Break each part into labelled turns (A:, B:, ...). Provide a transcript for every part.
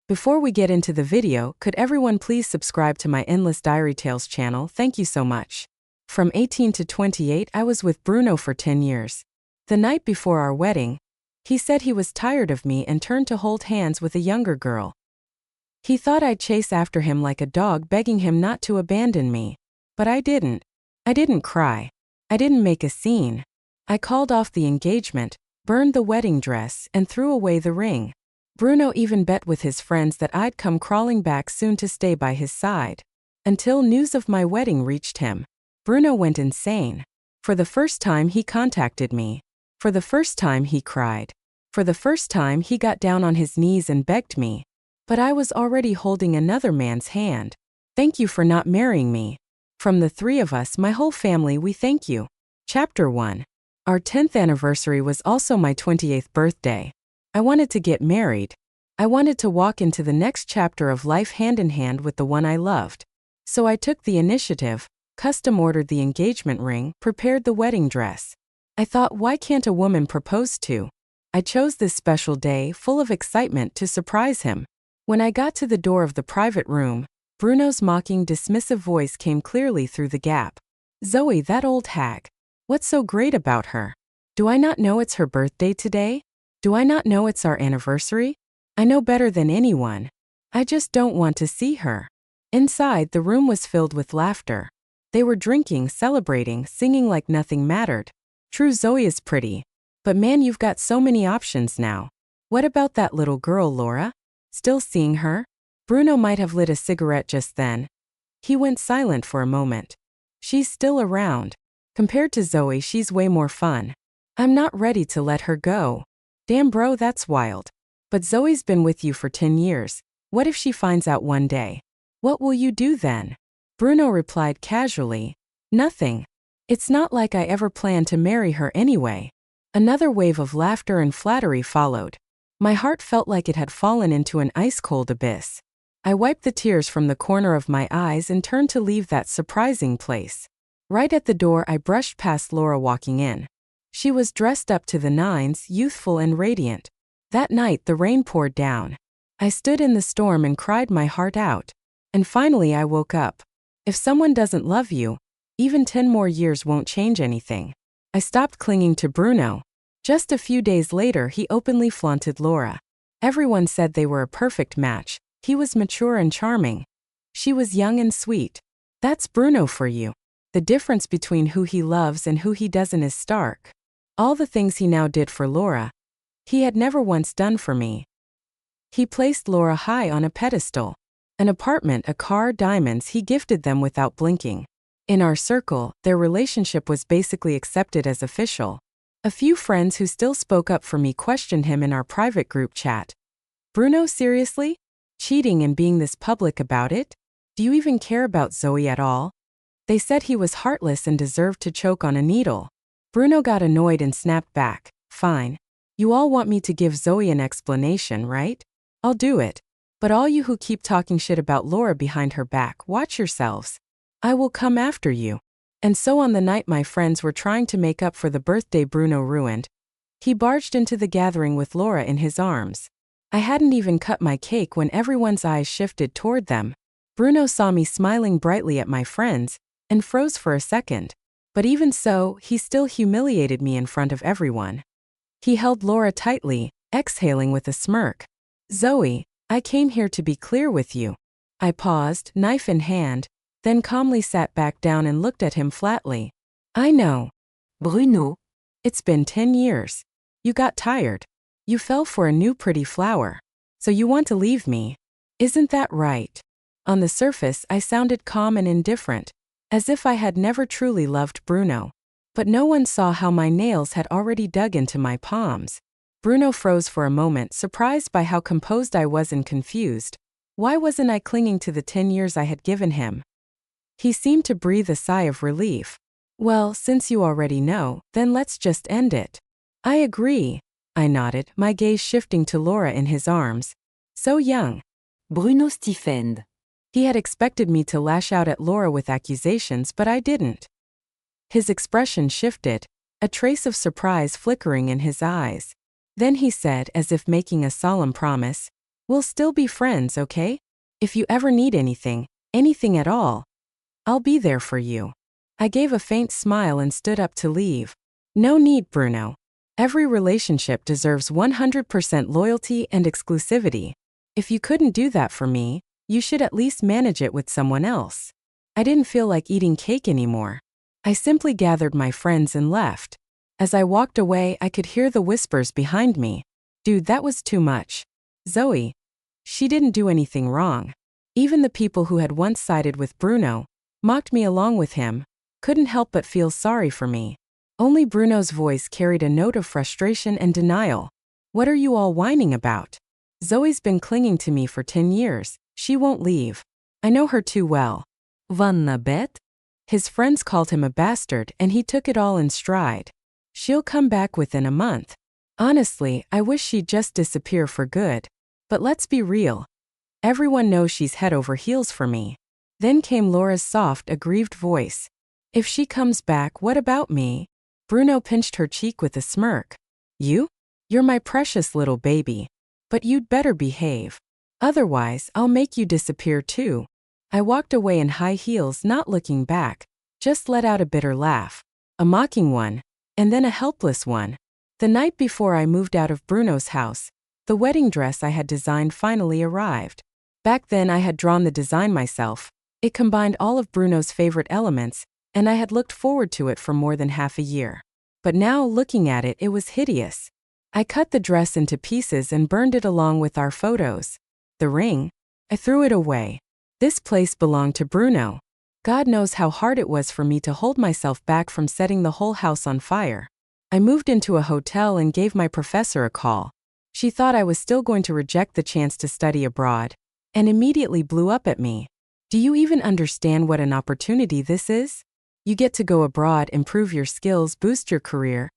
A: Before we get into the video, could everyone please subscribe to my Endless Diary Tales channel? Thank you so much. From 18 to 28, I was with Bruno for 10 years. The night before our wedding, he said he was tired of me and turned to hold hands with a younger girl. He thought I'd chase after him like a dog, begging him not to abandon me. But I didn't. I didn't cry. I didn't make a scene. I called off the engagement, burned the wedding dress, and threw away the ring. Bruno even bet with his friends that I'd come crawling back soon to stay by his side. Until news of my wedding reached him. Bruno went insane. For the first time he contacted me. For the first time he cried. For the first time he got down on his knees and begged me. But I was already holding another man's hand. Thank you for not marrying me. From the three of us, my whole family, we thank you. Chapter 1. Our 10th anniversary was also my 28th birthday. I wanted to get married. I wanted to walk into the next chapter of life hand in hand with the one I loved. So I took the initiative, custom ordered the engagement ring, prepared the wedding dress. I thought, why can't a woman propose to? I chose this special day full of excitement to surprise him. When I got to the door of the private room, Bruno's mocking, dismissive voice came clearly through the gap. Zoe, that old hag. What's so great about her? Do I not know it's her birthday today? Do I not know it's our anniversary? I know better than anyone. I just don't want to see her. Inside, the room was filled with laughter. They were drinking, celebrating, singing like nothing mattered. True, Zoe is pretty. But man, you've got so many options now. What about that little girl, Laura? Still seeing her? Bruno might have lit a cigarette just then. He went silent for a moment. She's still around. Compared to Zoe, she's way more fun. I'm not ready to let her go. Damn bro, that's wild. But Zoe's been with you for 10 years. What if she finds out one day? What will you do then? Bruno replied casually. Nothing. It's not like I ever planned to marry her anyway. Another wave of laughter and flattery followed. My heart felt like it had fallen into an ice-cold abyss. I wiped the tears from the corner of my eyes and turned to leave that surprising place. Right at the door, I brushed past Laura walking in. She was dressed up to the nines, youthful and radiant. That night, the rain poured down. I stood in the storm and cried my heart out. And finally I woke up. If someone doesn't love you, even 10 more years won't change anything. I stopped clinging to Bruno. Just a few days later, he openly flaunted Laura. Everyone said they were a perfect match. He was mature and charming. She was young and sweet. That's Bruno for you. The difference between who he loves and who he doesn't is stark. All the things he now did for Laura, he had never once done for me. He placed Laura high on a pedestal. An apartment, a car, diamonds, he gifted them without blinking. In our circle, their relationship was basically accepted as official. A few friends who still spoke up for me questioned him in our private group chat. Bruno, seriously? Cheating and being this public about it? Do you even care about Zoe at all? They said he was heartless and deserved to choke on a needle. Bruno got annoyed and snapped back. Fine. You all want me to give Zoe an explanation, right? I'll do it. But all you who keep talking shit about Laura behind her back, watch yourselves. I will come after you. And so on the night my friends were trying to make up for the birthday Bruno ruined, he barged into the gathering with Laura in his arms. I hadn't even cut my cake when everyone's eyes shifted toward them. Bruno saw me smiling brightly at my friends and froze for a second. But even so, he still humiliated me in front of everyone. He held Laura tightly, exhaling with a smirk. Zoe, I came here to be clear with you. I paused, knife in hand, then calmly sat back down and looked at him flatly. I know. Bruno. It's been 10 years. You got tired. You fell for a new pretty flower. So you want to leave me. Isn't that right? On the surface, I sounded calm and indifferent, as if I had never truly loved Bruno. But no one saw how my nails had already dug into my palms. Bruno froze for a moment, surprised by how composed I was and confused. Why wasn't I clinging to the 10 years I had given him? He seemed to breathe a sigh of relief. Well, since you already know, then let's just end it. I agree. I nodded, my gaze shifting to Laura in his arms. So young. Bruno stiffened. He had expected me to lash out at Laura with accusations, but I didn't. His expression shifted, a trace of surprise flickering in his eyes. Then he said, as if making a solemn promise, We'll still be friends, okay? If you ever need anything at all, I'll be there for you. I gave a faint smile and stood up to leave. No need, Bruno. Every relationship deserves 100% loyalty and exclusivity. If you couldn't do that for me, you should at least manage it with someone else. I didn't feel like eating cake anymore. I simply gathered my friends and left. As I walked away, I could hear the whispers behind me. Dude, that was too much. Zoe. She didn't do anything wrong. Even the people who had once sided with Bruno, mocked me along with him, couldn't help but feel sorry for me. Only Bruno's voice carried a note of frustration and denial. What are you all whining about? Zoe's been clinging to me for 10 years. She won't leave. I know her too well. Vanna bet? His friends called him a bastard and he took it all in stride. She'll come back within a month. Honestly, I wish she'd just disappear for good. But let's be real. Everyone knows she's head over heels for me. Then came Laura's soft, aggrieved voice. If she comes back, what about me? Bruno pinched her cheek with a smirk. You? You're my precious little baby. But you'd better behave. Otherwise, I'll make you disappear too. I walked away in high heels, not looking back. Just let out a bitter laugh. A mocking one. And then a helpless one. The night before I moved out of Bruno's house, the wedding dress I had designed finally arrived. Back then I had drawn the design myself. It combined all of Bruno's favorite elements, and I had looked forward to it for more than half a year. But now, looking at it, it was hideous. I cut the dress into pieces and burned it along with our photos. The ring? I threw it away. This place belonged to Bruno. God knows how hard it was for me to hold myself back from setting the whole house on fire. I moved into a hotel and gave my professor a call. She thought I was still going to reject the chance to study abroad, and immediately blew up at me. Do you even understand what an opportunity this is? You get to go abroad, improve your skills, boost your career,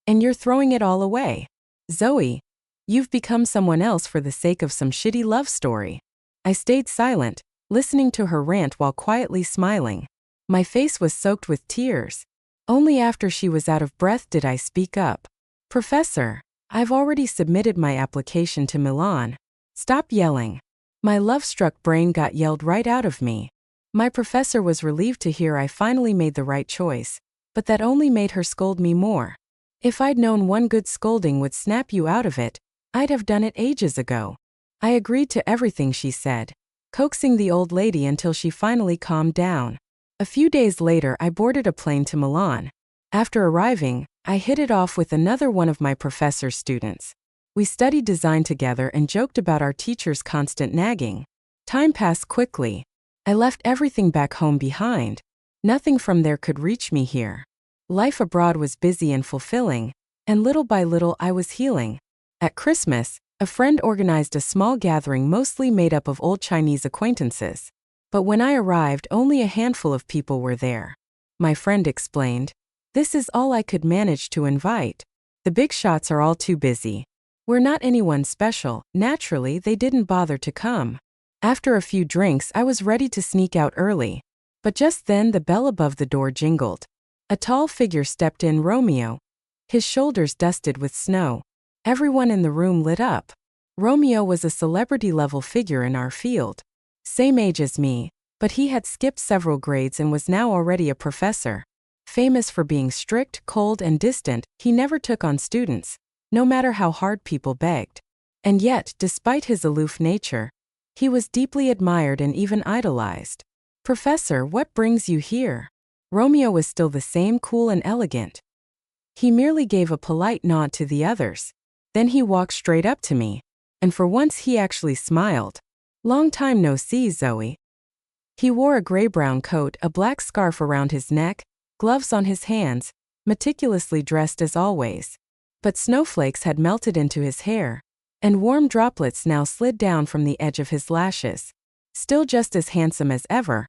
A: and you're throwing it all away. Zoe, you've become someone else for the sake of some shitty love story. I stayed silent, listening to her rant while quietly smiling. My face was soaked with tears. Only after she was out of breath did I speak up. Professor, I've already submitted my application to Milan. Stop yelling. My love-struck brain got yelled right out of me. My professor was relieved to hear I finally made the right choice, but that only made her scold me more. If I'd known one good scolding would snap you out of it, I'd have done it ages ago. I agreed to everything she said, coaxing the old lady until she finally calmed down. A few days later, I boarded a plane to Milan. After arriving, I hit it off with another one of my professor's students. We studied design together and joked about our teacher's constant nagging. Time passed quickly. I left everything back home behind. Nothing from there could reach me here. Life abroad was busy and fulfilling, and little by little I was healing. At Christmas, a friend organized a small gathering mostly made up of old Chinese acquaintances. But when I arrived, only a handful of people were there. My friend explained, "This is all I could manage to invite. The big shots are all too busy. We're not anyone special." Naturally, they didn't bother to come. After a few drinks, I was ready to sneak out early. But just then the bell above the door jingled. A tall figure stepped in, Romeo, his shoulders dusted with snow. Everyone in the room lit up. Romeo was a celebrity-level figure in our field. Same age as me, but he had skipped several grades and was now already a professor. Famous for being strict, cold, and distant, he never took on students, no matter how hard people begged. And yet, despite his aloof nature, he was deeply admired and even idolized. "Professor, what brings you here?" Romeo was still the same, cool and elegant. He merely gave a polite nod to the others. Then he walked straight up to me, and for once he actually smiled. "Long time no see, Zoe." He wore a gray-brown coat, a black scarf around his neck, gloves on his hands, meticulously dressed as always. But snowflakes had melted into his hair, and warm droplets now slid down from the edge of his lashes. Still just as handsome as ever,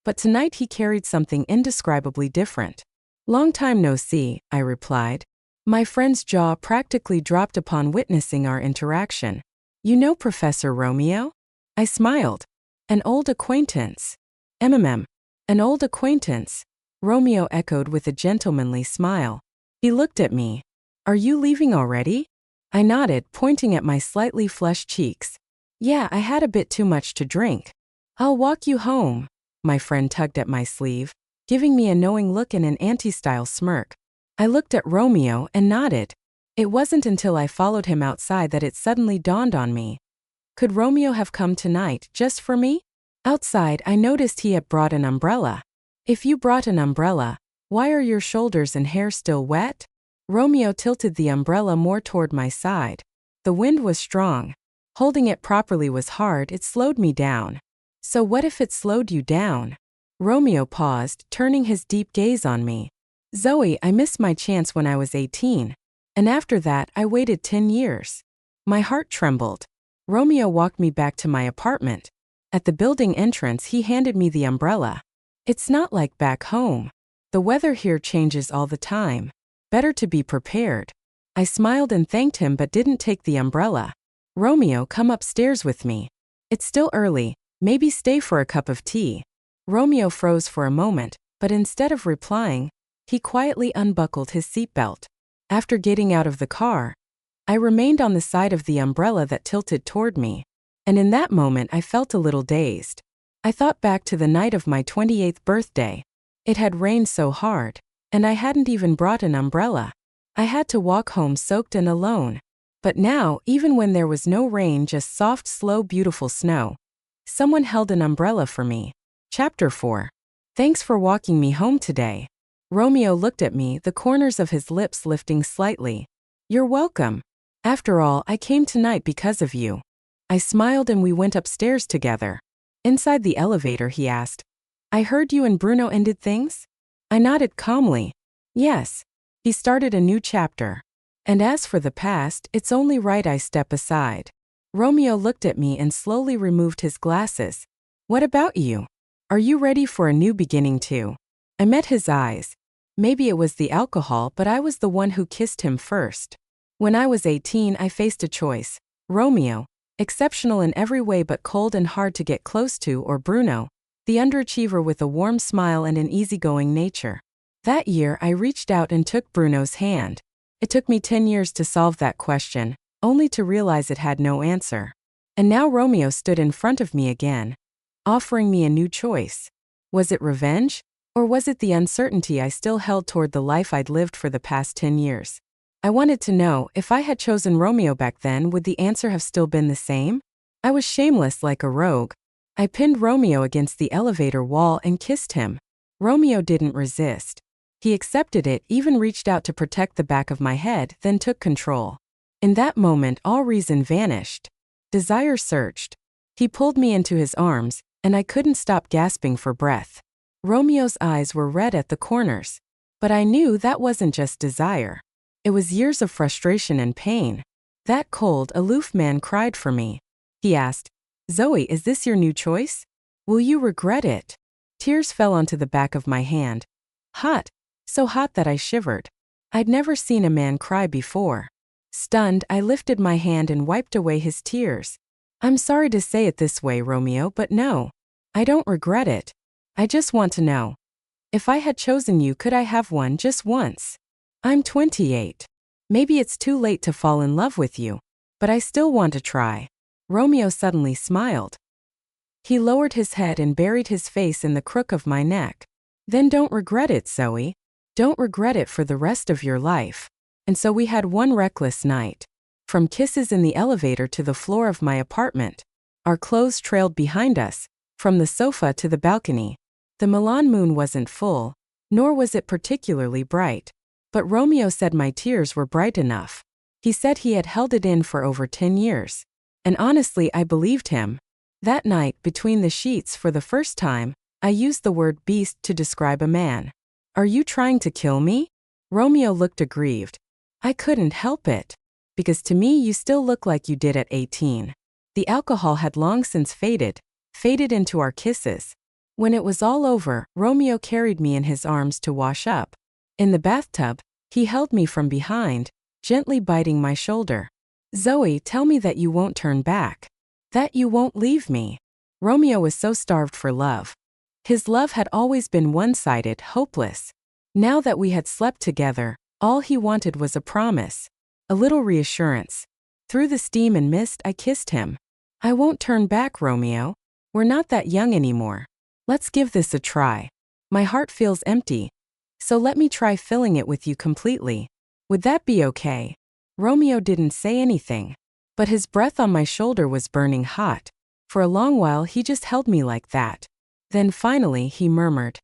A: but tonight he carried something indescribably different. "Long time no see," I replied. My friend's jaw practically dropped upon witnessing our interaction. "You know Professor Romeo?" I smiled. "An old acquaintance." An old acquaintance," Romeo echoed with a gentlemanly smile. He looked at me. "Are you leaving already?" I nodded, pointing at my slightly flushed cheeks. Yeah, I had a bit too much to drink. I'll walk you home. My friend tugged at my sleeve, giving me a knowing look and an anti-style smirk. I looked at Romeo and nodded. It wasn't until I followed him outside that it suddenly dawned on me. Could Romeo have come tonight just for me? Outside, I noticed he had brought an umbrella. If you brought an umbrella, why are your shoulders and hair still wet? Romeo tilted the umbrella more toward my side. The wind was strong. Holding it properly was hard, it slowed me down. So what if it slowed you down? Romeo paused, turning his deep gaze on me. Zoe, I missed my chance when I was 18. And after that, I waited 10 years. My heart trembled. Romeo walked me back to my apartment. At the building entrance, he handed me the umbrella. It's not like back home. The weather here changes all the time. Better to be prepared. I smiled and thanked him but didn't take the umbrella. Romeo, come upstairs with me. It's still early, maybe stay for a cup of tea. Romeo froze for a moment, but instead of replying, he quietly unbuckled his seatbelt. After getting out of the car, I remained on the side of the umbrella that tilted toward me. And in that moment I felt a little dazed. I thought back to the night of my 28th birthday. It had rained so hard, and I hadn't even brought an umbrella. I had to walk home soaked and alone. But now, even when there was no rain, just soft, slow, beautiful snow, someone held an umbrella for me. Chapter 4. Thanks for walking me home today. Romeo looked at me, the corners of his lips lifting slightly. You're welcome. After all, I came tonight because of you. I smiled and we went upstairs together. Inside the elevator, he asked, I heard you and Bruno ended things? I nodded calmly. Yes. He started a new chapter. And as for the past, it's only right I step aside. Romeo looked at me and slowly removed his glasses. What about you? Are you ready for a new beginning too? I met his eyes. Maybe it was the alcohol, but I was the one who kissed him first. When I was 18, I faced a choice. Romeo, exceptional in every way but cold and hard to get close to, or Bruno, the underachiever with a warm smile and an easygoing nature. That year, I reached out and took Bruno's hand. It took me 10 years to solve that question, only to realize it had no answer. And now Romeo stood in front of me again, offering me a new choice. Was it revenge? Or was it the uncertainty I still held toward the life I'd lived for the past 10 years? I wanted to know, if I had chosen Romeo back then, would the answer have still been the same? I was shameless like a rogue. I pinned Romeo against the elevator wall and kissed him. Romeo didn't resist. He accepted it, even reached out to protect the back of my head, then took control. In that moment, all reason vanished. Desire searched. He pulled me into his arms, and I couldn't stop gasping for breath. Romeo's eyes were red at the corners. But I knew that wasn't just desire. It was years of frustration and pain. That cold, aloof man cried for me. He asked, Zoe, is this your new choice? Will you regret it? Tears fell onto the back of my hand. Hot. So hot that I shivered. I'd never seen a man cry before. Stunned, I lifted my hand and wiped away his tears. I'm sorry to say it this way, Romeo, but no. I don't regret it. I just want to know. If I had chosen you, could I have one just once? I'm 28. Maybe it's too late to fall in love with you, but I still want to try. Romeo suddenly smiled. He lowered his head and buried his face in the crook of my neck. Then don't regret it, Zoe. Don't regret it for the rest of your life. And so we had one reckless night. From kisses in the elevator to the floor of my apartment. Our clothes trailed behind us, from the sofa to the balcony. The Milan moon wasn't full, nor was it particularly bright. But Romeo said my tears were bright enough. He said he had held it in for over 10 years. And honestly, I believed him. That night, between the sheets for the first time, I used the word beast to describe a man. Are you trying to kill me? Romeo looked aggrieved. I couldn't help it. Because to me you still look like you did at 18. The alcohol had long since faded into our kisses. When it was all over, Romeo carried me in his arms to wash up. In the bathtub, he held me from behind, gently biting my shoulder. Zoe, tell me that you won't turn back. That you won't leave me. Romeo was so starved for love. His love had always been one-sided, hopeless. Now that we had slept together, all he wanted was a promise. A little reassurance. Through the steam and mist, I kissed him. I won't turn back, Romeo. We're not that young anymore. Let's give this a try. My heart feels empty, so let me try filling it with you completely. Would that be okay? Romeo didn't say anything, but his breath on my shoulder was burning hot. For a long while he just held me like that. Then finally he murmured,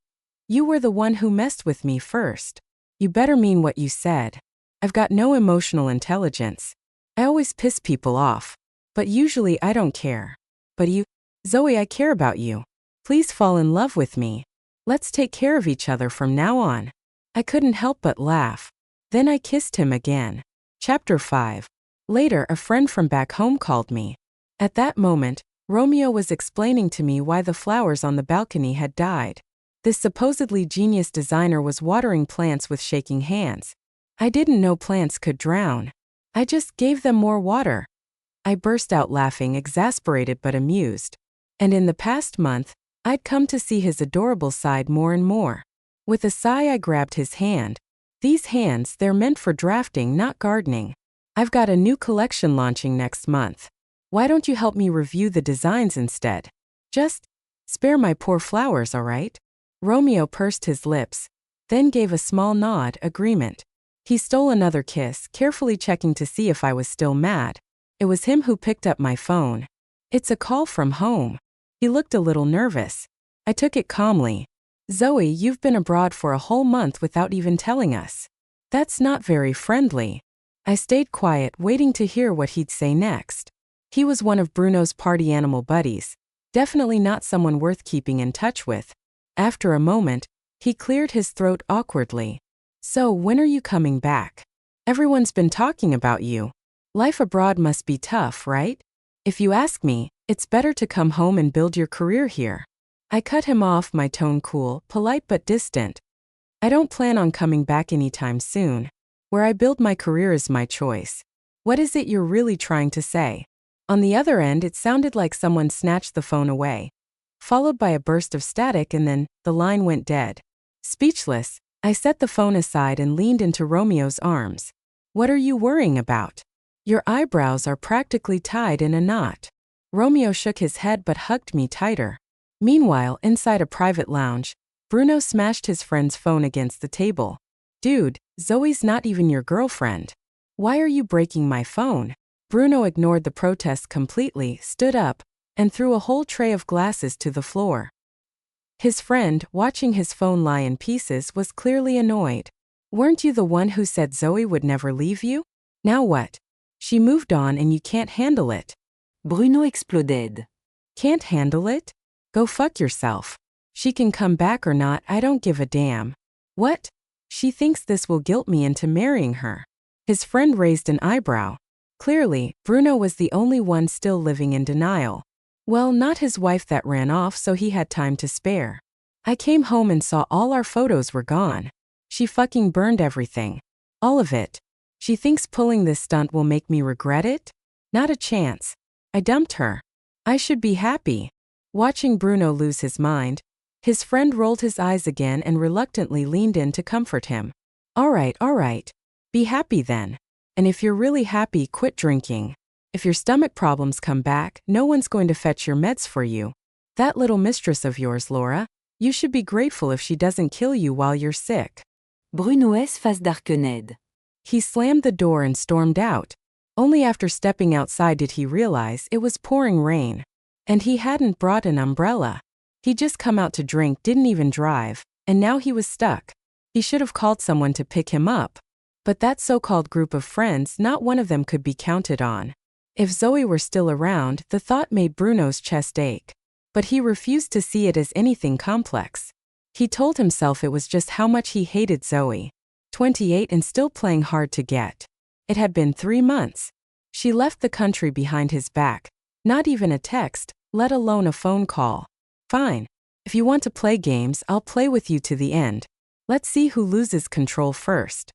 A: "You were the one who messed with me first. You better mean what you said. I've got no emotional intelligence. I always piss people off, but usually I don't care. But you, Zoe, I care about you. Please fall in love with me. Let's take care of each other from now on." I couldn't help but laugh. Then I kissed him again. Chapter 5. Later, a friend from back home called me. At that moment, Romeo was explaining to me why the flowers on the balcony had died. This supposedly genius designer was watering plants with shaking hands. I didn't know plants could drown. I just gave them more water. I burst out laughing, exasperated but amused. And in the past month, I'd come to see his adorable side more and more. With a sigh, I grabbed his hand. These hands, they're meant for drafting, not gardening. I've got a new collection launching next month. Why don't you help me review the designs instead? Just spare my poor flowers, all right? Romeo pursed his lips, then gave a small nod, agreement. He stole another kiss, carefully checking to see if I was still mad. It was him who picked up my phone. "It's a call from home." He looked a little nervous. I took it calmly. "Zoe, you've been abroad for a whole month without even telling us. That's not very friendly." I stayed quiet, waiting to hear what he'd say next. He was one of Bruno's party animal buddies. Definitely not someone worth keeping in touch with. After a moment, he cleared his throat awkwardly. "So, when are you coming back? Everyone's been talking about you. Life abroad must be tough, right? If you ask me, it's better to come home and build your career here." I cut him off, my tone cool, polite but distant. "I don't plan on coming back anytime soon. Where I build my career is my choice. What is it you're really trying to say?" On the other end, it sounded like someone snatched the phone away, followed by a burst of static, and then the line went dead. Speechless, I set the phone aside and leaned into Romeo's arms. "What are you worrying about? Your eyebrows are practically tied in a knot." Romeo shook his head but hugged me tighter. Meanwhile, inside a private lounge, Bruno smashed his friend's phone against the table. "Dude, Zoe's not even your girlfriend. Why are you breaking my phone?" Bruno ignored the protest completely, stood up, and threw a whole tray of glasses to the floor. His friend, watching his phone lie in pieces, was clearly annoyed. "Weren't you the one who said Zoe would never leave you? Now what? She moved on and you can't handle it."
B: Bruno exploded.
A: "Can't handle it? Go fuck yourself. She can come back or not, I don't give a damn." "What? She thinks this will guilt me into marrying her." His friend raised an eyebrow. Clearly, Bruno was the only one still living in denial. Well, not his wife that ran off, so he had time to spare. "I came home and saw all our photos were gone. She fucking burned everything. All of it. She thinks pulling this stunt will make me regret it? Not a chance. I dumped her. I should be happy." Watching Bruno lose his mind, his friend rolled his eyes again and reluctantly leaned in to comfort him. All right. Be happy then. And if you're really happy, quit drinking. If your stomach problems come back, no one's going to fetch your meds for you. That little mistress of yours, Laura, you should be grateful if she doesn't kill you while you're sick."
B: Bruno's face darkened.
A: He slammed the door and stormed out. Only after stepping outside did he realize it was pouring rain. And he hadn't brought an umbrella. He'd just come out to drink, didn't even drive, and now he was stuck. He should have called someone to pick him up. But that so-called group of friends, not one of them could be counted on. If Zoe were still around, the thought made Bruno's chest ache. But he refused to see it as anything complex. He told himself it was just how much he hated Zoe. 28 and still playing hard to get. It had been 3 months. She left the country behind his back. Not even a text, let alone a phone call. "Fine. If you want to play games, I'll play with you to the end. Let's see who loses control first."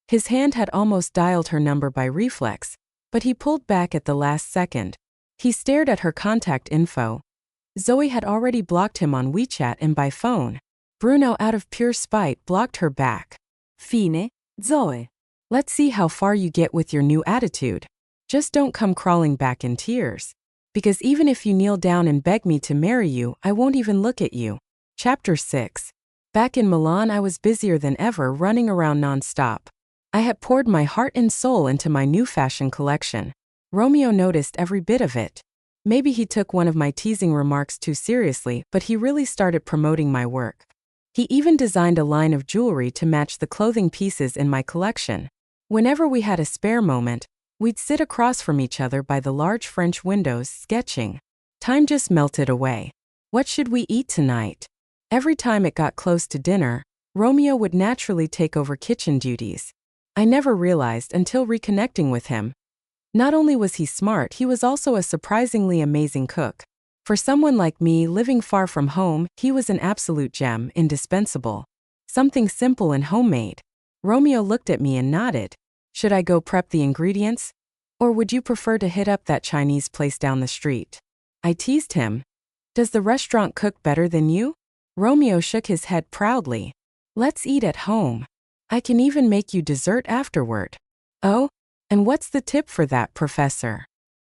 A: His hand had almost dialed her number by reflex, but he pulled back at the last second. He stared at her contact info. Zoe had already blocked him on WeChat and by phone. Bruno, out of pure spite, blocked her back.
B: Fine, Zoe.
A: "Let's see how far you get with your new attitude. Just don't come crawling back in tears." Because even if you kneel down and beg me to marry you, I won't even look at you. Chapter 6. Back in Milan, I was busier than ever, running around non-stop. I had poured my heart and soul into my new fashion collection. Romeo noticed every bit of it. Maybe he took one of my teasing remarks too seriously, but he really started promoting my work. He even designed a line of jewelry to match the clothing pieces in my collection. Whenever we had a spare moment, we'd sit across from each other by the large French windows, sketching. Time just melted away. What should we eat tonight? Every time it got close to dinner, Romeo would naturally take over kitchen duties. I never realized until reconnecting with him. Not only was he smart, he was also a surprisingly amazing cook. For someone like me living far from home, he was an absolute gem, indispensable. Something simple and homemade. Romeo looked at me and nodded. Should I go prep the ingredients? Or would you prefer to hit up that Chinese place down the street? I teased him. Does the restaurant cook better than you? Romeo shook his head proudly. Let's eat at home. I can even make you dessert afterward. Oh? And what's the tip for that, Professor?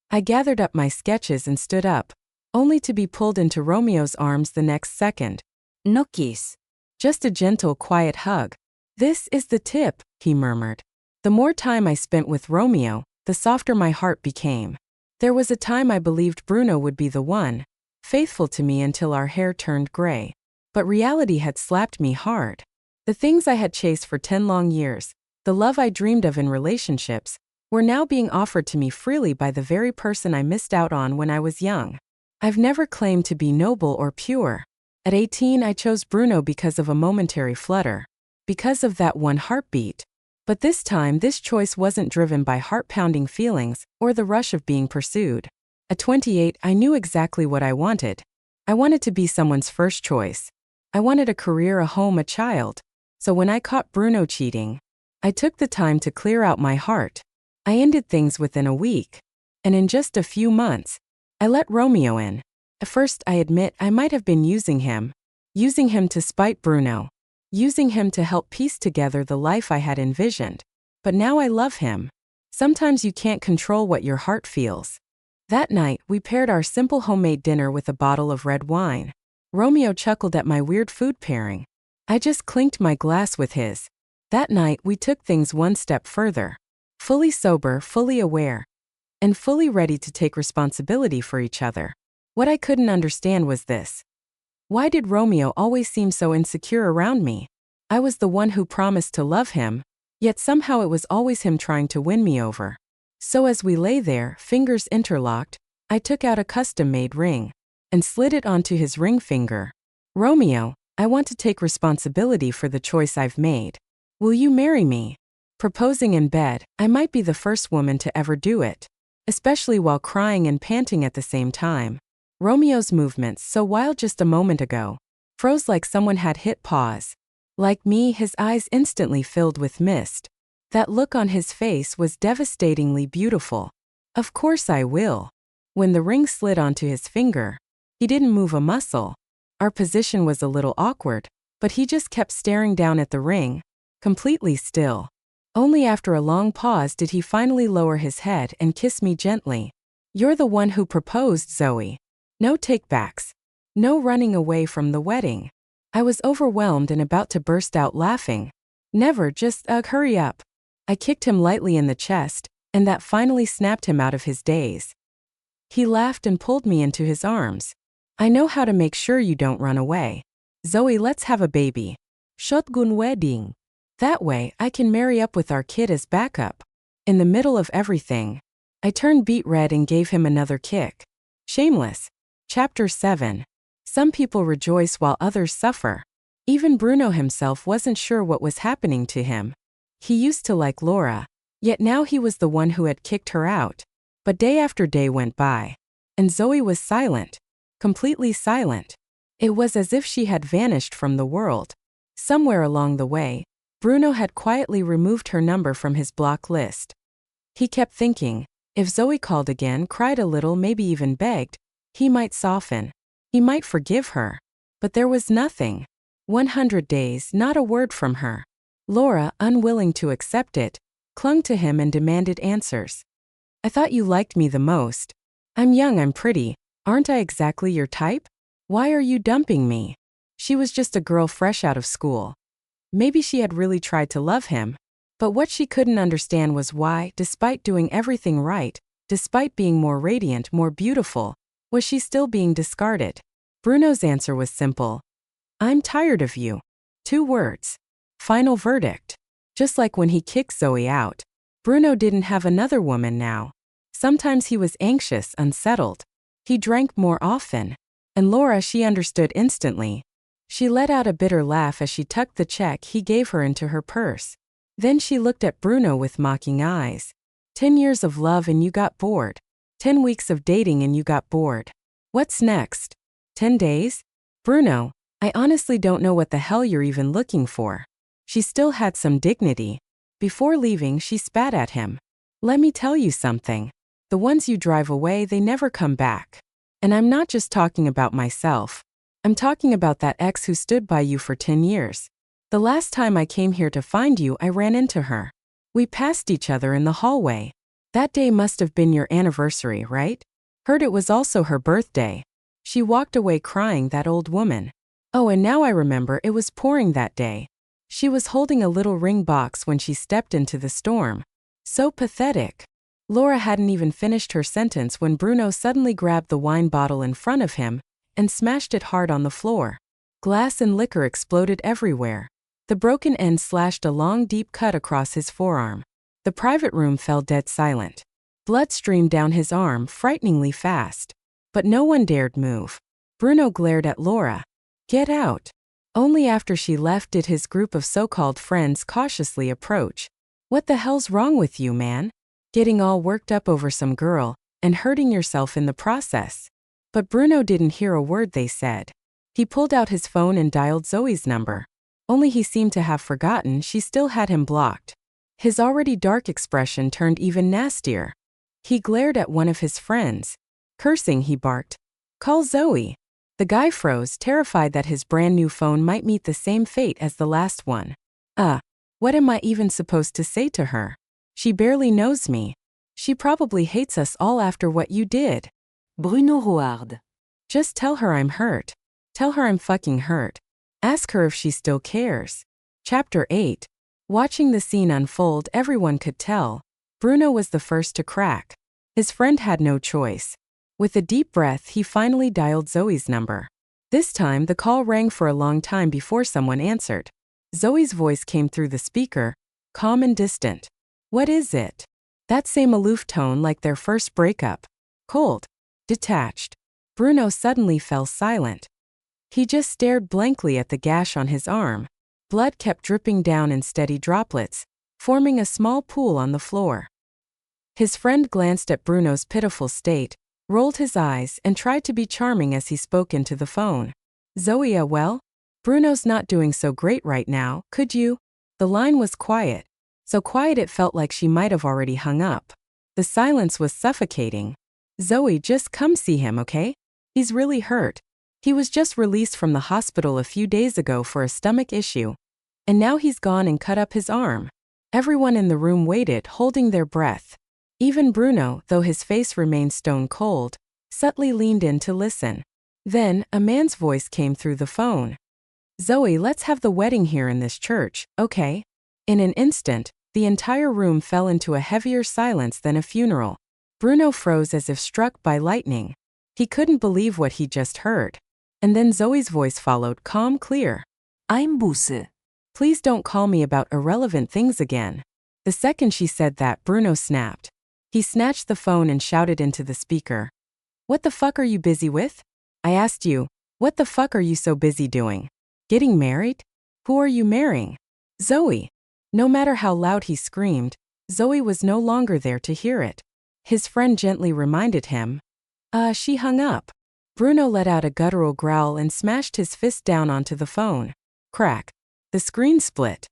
A: I gathered up my sketches and stood up, only to be pulled into Romeo's arms the next second.
B: No kiss.
A: Just a gentle, quiet hug. This is the tip, he murmured. The more time I spent with Romeo, the softer my heart became. There was a time I believed Bruno would be the one, faithful to me until our hair turned gray. But reality had slapped me hard. The things I had chased for 10 long years, the love I dreamed of in relationships, were now being offered to me freely by the very person I missed out on when I was young. I've never claimed to be noble or pure. At 18, I chose Bruno because of a momentary flutter, because of that one heartbeat. But this time, this choice wasn't driven by heart-pounding feelings or the rush of being pursued. At 28, I knew exactly what I wanted. I wanted to be someone's first choice. I wanted a career, a home, a child. So when I caught Bruno cheating, I took the time to clear out my heart. I ended things within a week. And in just a few months, I let Romeo in. At first, I admit I might have been using him to spite Bruno, using him to help piece together the life I had envisioned. But now I love him. Sometimes you can't control what your heart feels. That night, we paired our simple homemade dinner with a bottle of red wine. Romeo chuckled at my weird food pairing. I just clinked my glass with his. That night, we took things one step further. Fully sober, fully aware, and fully ready to take responsibility for each other. What I couldn't understand was this. Why did Romeo always seem so insecure around me? I was the one who promised to love him, yet somehow it was always him trying to win me over. So as we lay there, fingers interlocked, I took out a custom-made ring and slid it onto his ring finger. Romeo, I want to take responsibility for the choice I've made. Will you marry me? Proposing in bed, I might be the first woman to ever do it, especially while crying and panting at the same time. Romeo's movements, so wild just a moment ago, froze like someone had hit pause. Like me, his eyes instantly filled with mist. That look on his face was devastatingly beautiful. Of course I will. When the ring slid onto his finger, he didn't move a muscle. Our position was a little awkward, but he just kept staring down at the ring, completely still. Only after a long pause did he finally lower his head and kiss me gently. You're the one who proposed, Zoe. No takebacks. No running away from the wedding. I was overwhelmed and about to burst out laughing. Never, just hurry up. I kicked him lightly in the chest, and that finally snapped him out of his daze. He laughed and pulled me into his arms. I know how to make sure you don't run away. Zoe, let's have a baby. Shotgun wedding. That way, I can marry up with our kid as backup. In the middle of everything, I turned beet red and gave him another kick. Shameless. Chapter 7. Some people rejoice while others suffer. Even Bruno himself wasn't sure what was happening to him. He used to like Laura, yet now he was the one who had kicked her out. But day after day went by, and Zoe was silent, completely silent. It was as if she had vanished from the world. Somewhere along the way, Bruno had quietly removed her number from his block list. He kept thinking, if Zoe called again, cried a little, maybe even begged, he might soften. He might forgive her. But there was nothing. 100 days, not a word from her. Laura, unwilling to accept it, clung to him and demanded answers. I thought you liked me the most. I'm young, I'm pretty. Aren't I exactly your type? Why are you dumping me? She was just a girl fresh out of school. Maybe she had really tried to love him. But what she couldn't understand was why, despite doing everything right, despite being more radiant, more beautiful, was she still being discarded? Bruno's answer was simple. I'm tired of you. 2 words. Final verdict. Just like when he kicked Zoe out, Bruno didn't have another woman now. Sometimes he was anxious, unsettled. He drank more often. And Laura, she understood instantly. She let out a bitter laugh as she tucked the check he gave her into her purse. Then she looked at Bruno with mocking eyes. 10 years of love and you got bored. 10 weeks of dating and you got bored. What's next? 10 days? Bruno, I honestly don't know what the hell you're even looking for. She still had some dignity. Before leaving, she spat at him. Let me tell you something. The ones you drive away, they never come back. And I'm not just talking about myself. I'm talking about that ex who stood by you for 10 years. The last time I came here to find you, I ran into her. We passed each other in the hallway. That day must have been your anniversary, right? Heard it was also her birthday. She walked away crying, that old woman. Oh, and now I remember, it was pouring that day. She was holding a little ring box when she stepped into the storm. So pathetic. Laura hadn't even finished her sentence when Bruno suddenly grabbed the wine bottle in front of him and smashed it hard on the floor. Glass and liquor exploded everywhere. The broken end slashed a long, deep cut across his forearm. The private room fell dead silent. Blood streamed down his arm frighteningly fast. But no one dared move. Bruno glared at Laura. Get out. Only after she left did his group of so-called friends cautiously approach. What the hell's wrong with you, man? Getting all worked up over some girl and hurting yourself in the process. But Bruno didn't hear a word they said. He pulled out his phone and dialed Zoe's number. Only he seemed to have forgotten she still had him blocked. His already dark expression turned even nastier. He glared at one of his friends. Cursing, he barked. Call Zoe. The guy froze, terrified that his brand new phone might meet the same fate as the last one. What am I even supposed to say to her? She barely knows me. She probably hates us all after what you did.
B: Bruno roarde.
A: Just tell her I'm hurt. Tell her I'm fucking hurt. Ask her if she still cares. Chapter 8. Watching the scene unfold, everyone could tell. Bruno was the first to crack. His friend had no choice. With a deep breath, he finally dialed Zoe's number. This time, the call rang for a long time before someone answered. Zoe's voice came through the speaker, calm and distant. What is it? That same aloof tone like their first breakup. Cold. Detached. Bruno suddenly fell silent. He just stared blankly at the gash on his arm. Blood kept dripping down in steady droplets, forming a small pool on the floor. His friend glanced at Bruno's pitiful state, rolled his eyes, and tried to be charming as he spoke into the phone. Zoe, well? Bruno's not doing so great right now, could you? The line was quiet. So quiet it felt like she might have already hung up. The silence was suffocating. Zoe, just come see him, okay? He's really hurt. He was just released from the hospital a few days ago for a stomach issue. And now he's gone and cut up his arm. Everyone in the room waited, holding their breath. Even Bruno, though his face remained stone cold, subtly leaned in to listen. Then, a man's voice came through the phone. Zoe, let's have the wedding here in this church, okay? In an instant, the entire room fell into a heavier silence than a funeral. Bruno froze as if struck by lightning. He couldn't believe what he just heard. And then Zoe's voice followed, calm, clear.
B: I'm Busse.
A: Please don't call me about irrelevant things again. The second she said that, Bruno snapped. He snatched the phone and shouted into the speaker. What the fuck are you busy with? I asked you, what the fuck are you so busy doing? Getting married? Who are you marrying? Zoe. No matter how loud he screamed, Zoe was no longer there to hear it. His friend gently reminded him. She hung up. Bruno let out a guttural growl and smashed his fist down onto the phone. Crack. The screen split.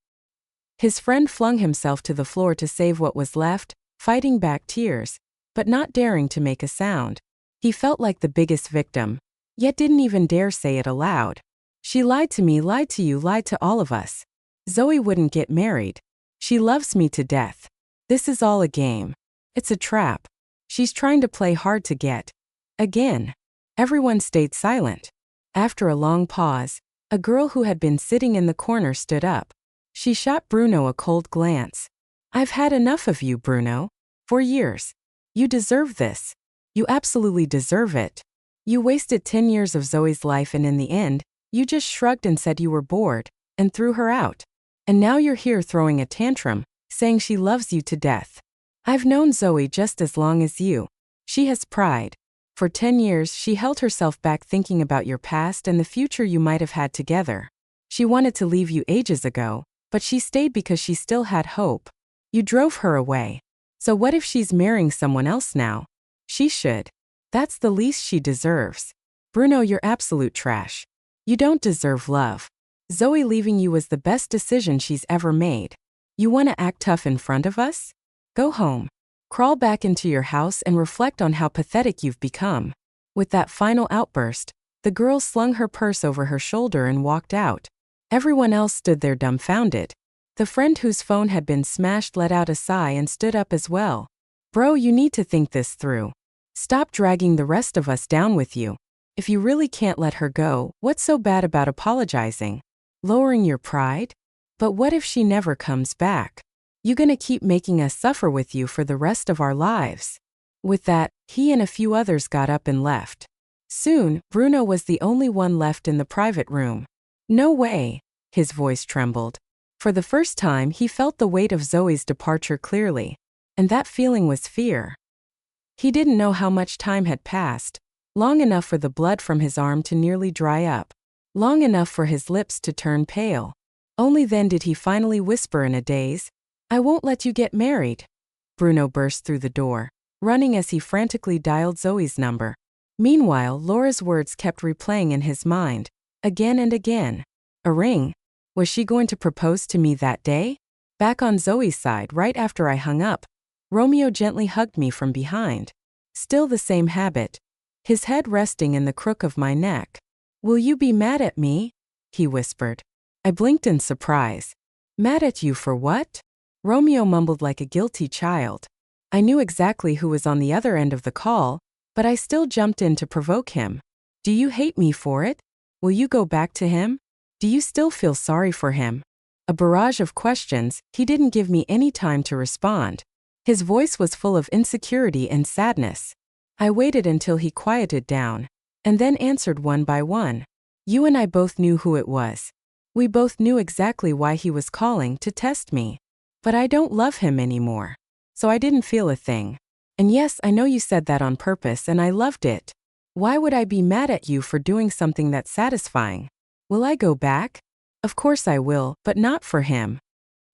A: His friend flung himself to the floor to save what was left, fighting back tears, but not daring to make a sound. He felt like the biggest victim, yet didn't even dare say it aloud. She lied to me, lied to you, lied to all of us. Zoe wouldn't get married. She loves me to death. This is all a game. It's a trap. She's trying to play hard to get. Again. Everyone stayed silent. After a long pause, a girl who had been sitting in the corner stood up. She shot Bruno a cold glance. I've had enough of you, Bruno. For years. You deserve this. You absolutely deserve it. You wasted 10 years of Zoe's life and in the end, you just shrugged and said you were bored, and threw her out. And now you're here throwing a tantrum, saying she loves you to death. I've known Zoe just as long as you. She has pride. For 10 years she held herself back thinking about your past and the future you might have had together. She wanted to leave you ages ago, but she stayed because she still had hope. You drove her away. So what if she's marrying someone else now? She should. That's the least she deserves. Bruno, you're absolute trash. You don't deserve love. Zoe leaving you was the best decision she's ever made. You want to act tough in front of us? Go home. Crawl back into your house and reflect on how pathetic you've become. With that final outburst, the girl slung her purse over her shoulder and walked out. Everyone else stood there dumbfounded. The friend whose phone had been smashed let out a sigh and stood up as well. Bro, you need to think this through. Stop dragging the rest of us down with you. If you really can't let her go, what's so bad about apologizing? Lowering your pride? But what if she never comes back? You gonna keep making us suffer with you for the rest of our lives? With that, he and a few others got up and left. Soon, Bruno was the only one left in the private room. No way. His voice trembled. For the first time he felt the weight of Zoe's departure clearly. And that feeling was fear. He didn't know how much time had passed. Long enough for the blood from his arm to nearly dry up. Long enough for his lips to turn pale. Only then did he finally whisper in a daze, I won't let you get married. Bruno burst through the door, running as he frantically dialed Zoe's number. Meanwhile, Laura's words kept replaying in his mind, again and again. A ring? Was she going to propose to me that day? Back on Zoe's side right after I hung up, Romeo gently hugged me from behind. Still the same habit. His head resting in the crook of my neck. Will you be mad at me? He whispered. I blinked in surprise. Mad at you for what? Romeo mumbled like a guilty child. I knew exactly who was on the other end of the call, but I still jumped in to provoke him. Do you hate me for it? Will you go back to him? Do you still feel sorry for him? A barrage of questions, he didn't give me any time to respond. His voice was full of insecurity and sadness. I waited until he quieted down, and then answered one by one. You and I both knew who it was. We both knew exactly why he was calling to test me. But I don't love him anymore. So I didn't feel a thing. And yes, I know you said that on purpose and I loved it. Why would I be mad at you for doing something that's satisfying? Will I go back? Of course I will, but not for him.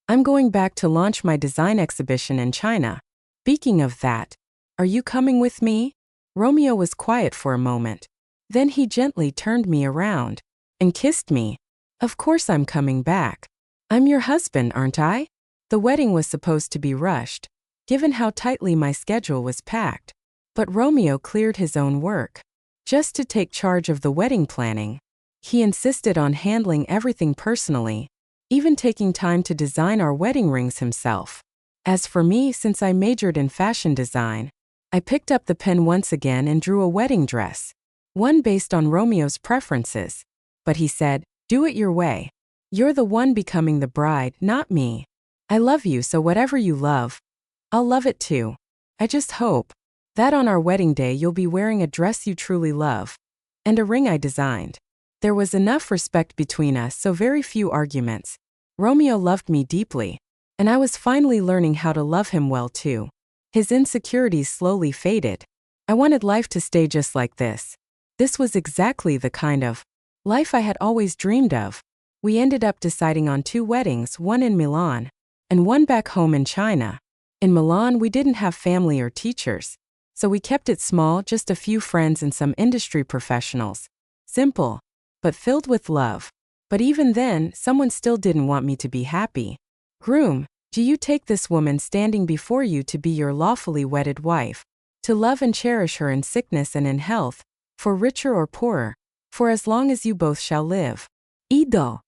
A: I'm going back to launch my design exhibition in China. Speaking of that, are you coming with me? Romeo was quiet for a moment. Then he gently turned me around and kissed me. Of course I'm coming back. I'm your husband, aren't I? The wedding was supposed to be rushed, given how tightly my schedule was packed. But Romeo cleared his own work. Just to take charge of the wedding planning. He insisted on handling everything personally, even taking time to design our wedding rings himself. As for me, since I majored in fashion design, I picked up the pen once again and drew a wedding dress. One based on Romeo's preferences. But he said, do it your way. You're the one becoming the bride, not me. I love you, so whatever you love, I'll love it too. I just hope that on our wedding day you'll be wearing a dress you truly love. And a ring I designed. There was enough respect between us, so very few arguments. Romeo loved me deeply. And I was finally learning how to love him well too. His insecurities slowly faded. I wanted life to stay just like this. This was exactly the kind of life I had always dreamed of. We ended up deciding on 2 weddings, one in Milan, and one back home in China. In Milan, we didn't have family or teachers, so we kept it small, just a few friends and some industry professionals. Simple, but filled with love. But even then, someone still didn't want me to be happy. Groom, do you take this woman standing before you to be your lawfully wedded wife, to love and cherish her in sickness and in health, for richer or poorer, for as long as you both shall live? Ido.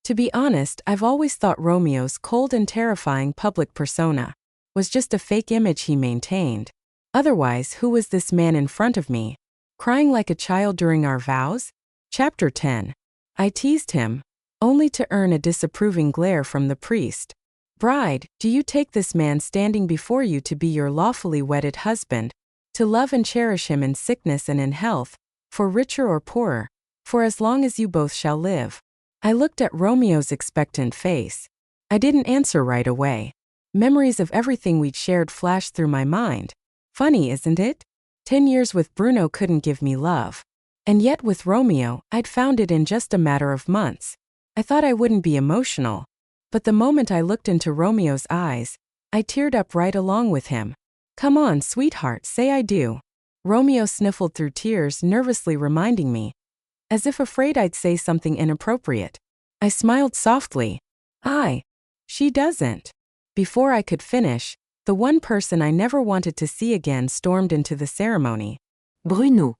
A: To be honest, I've always thought Romeo's cold and terrifying public persona was just a fake image he maintained. Otherwise, who was this man in front of me? Crying like a child during our vows? Chapter 10. I teased him, only to earn a disapproving glare from the priest. Bride, do you take this man standing before you to be your lawfully wedded husband, to love and cherish him in sickness and in health, for richer or poorer, for as long as you both shall live? I looked at Romeo's expectant face. I didn't answer right away. Memories of everything we'd shared flashed through my mind. Funny, isn't it? 10 years with Bruno couldn't give me love. And yet with Romeo, I'd found it in just a matter of months. I thought I wouldn't be emotional. But the moment I looked into Romeo's eyes, I teared up right along with him. Come on, sweetheart, say I do. Romeo sniffled through tears, nervously reminding me, as if afraid I'd say something inappropriate. I smiled softly. She doesn't. Before I could finish, the one person I never wanted to see again stormed into the ceremony.
B: Bruno.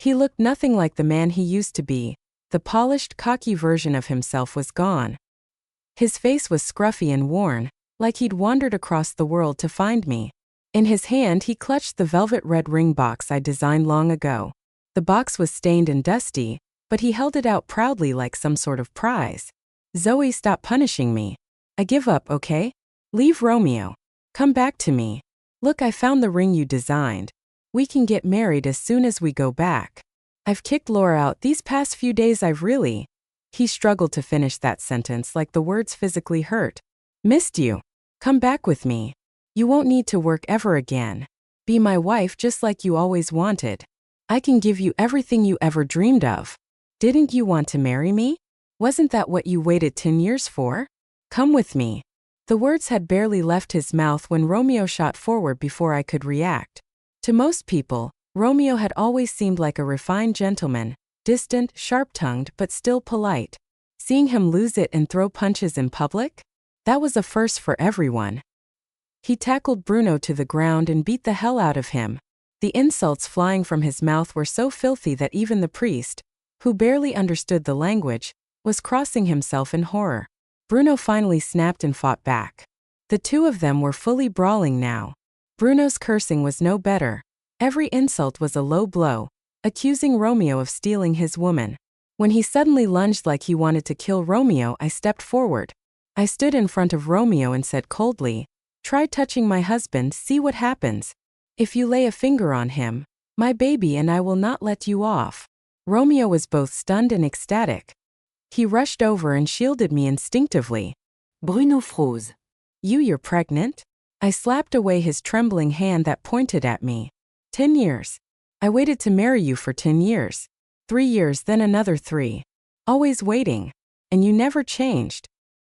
A: He looked nothing like the man he used to be. The polished, cocky version of himself was gone. His face was scruffy and worn, like he'd wandered across the world to find me. In his hand he clutched the velvet red ring box I designed long ago. The box was stained and dusty, but he held it out proudly like some sort of prize. Zoe, stop punishing me. I give up, okay? Leave Romeo. Come back to me. Look, I found the ring you designed. We can get married as soon as we go back. I've kicked Laura out these past few days. I've really... He struggled to finish that sentence like the words physically hurt. Missed you. Come back with me. You won't need to work ever again. Be my wife just like you always wanted. I can give you everything you ever dreamed of. Didn't you want to marry me? Wasn't that what you waited 10 years for? Come with me. The words had barely left his mouth when Romeo shot forward before I could react. To most people, Romeo had always seemed like a refined gentleman, distant, sharp-tongued, but still polite. Seeing him lose it and throw punches in public? That was a first for everyone. He tackled Bruno to the ground and beat the hell out of him. The insults flying from his mouth were so filthy that even the priest, who barely understood the language, was crossing himself in horror. Bruno finally snapped and fought back. The two of them were fully brawling now. Bruno's cursing was no better. Every insult was a low blow, accusing Romeo of stealing his woman. When he suddenly lunged like he wanted to kill Romeo, I stepped forward. I stood in front of Romeo and said coldly, "Try touching my husband, see what happens. If you lay a finger on him, my baby and I will not let you off." Romeo was both stunned and ecstatic. He rushed over and shielded me instinctively.
B: Bruno froze.
A: You're pregnant? I slapped away his trembling hand that pointed at me. 10 years. I waited to marry you for 10 years. 3 years, then another 3. Always waiting. And you never changed.